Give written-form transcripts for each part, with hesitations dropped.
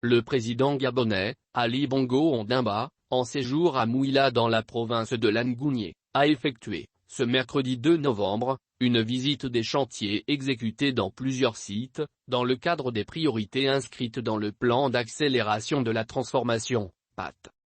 Le président gabonais, Ali Bongo Ondimba, en séjour à Mouila dans la province de Langounié, a effectué, ce mercredi 2 novembre, une visite des chantiers exécutés dans plusieurs sites, dans le cadre des priorités inscrites dans le plan d'accélération de la transformation, PAT.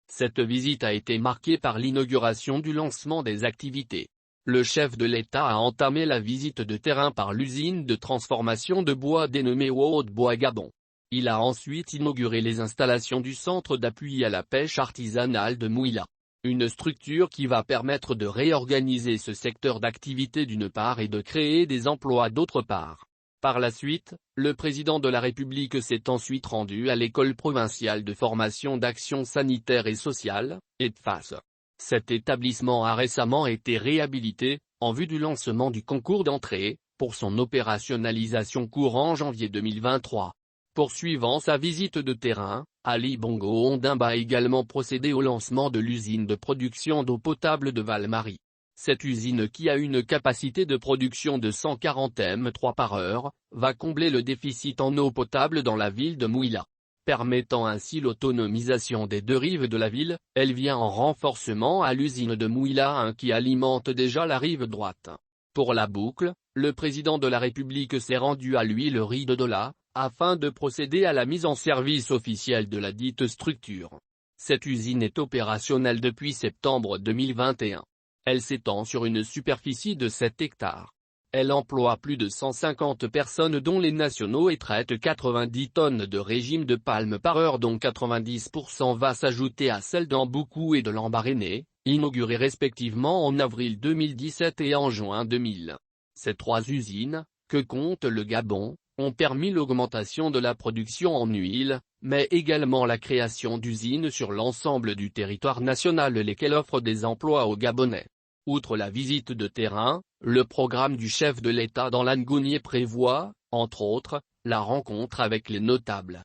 Cette visite a été marquée par l'inauguration du lancement des activités. Le chef de l'État a entamé la visite de terrain par l'usine de transformation de bois dénommée Haut-Bois Gabon. Il a ensuite inauguré les installations du centre d'appui à la pêche artisanale de Mouila. Une structure qui va permettre de réorganiser ce secteur d'activité d'une part et de créer des emplois d'autre part. Par la suite, le président de la République s'est ensuite rendu à l'école provinciale de formation d'action sanitaire et sociale, ETFAS. Cet établissement a récemment été réhabilité, en vue du lancement du concours d'entrée, pour son opérationnalisation courant janvier 2023. Poursuivant sa visite de terrain, Ali Bongo Ondimba a également procédé au lancement de l'usine de production d'eau potable de Val-Marie. Cette usine qui a une capacité de production de 140 m3 par heure, va combler le déficit en eau potable dans la ville de Mouila. Permettant ainsi l'autonomisation des deux rives de la ville, elle vient en renforcement à l'usine de Mouila 1 qui alimente déjà la rive droite. Pour la boucle, le président de la République s'est rendu à l'huilerie de Dola, afin de procéder à la mise en service officielle de la dite structure. Cette usine est opérationnelle depuis septembre 2021. Elle s'étend sur une superficie de 7 hectares. Elle emploie plus de 150 personnes dont les nationaux et traite 90 tonnes de régime de palme par heure dont 90% va s'ajouter à celle d'Amboucou et de Lambaréné, inaugurées respectivement en avril 2017 et en juin 2000. Ces trois usines, que compte le Gabon, ont permis l'augmentation de la production en huile, mais également la création d'usines sur l'ensemble du territoire national lesquelles offrent des emplois aux Gabonais. Outre la visite de terrain, le programme du chef de l'État dans Langounié prévoit, entre autres, la rencontre avec les notables,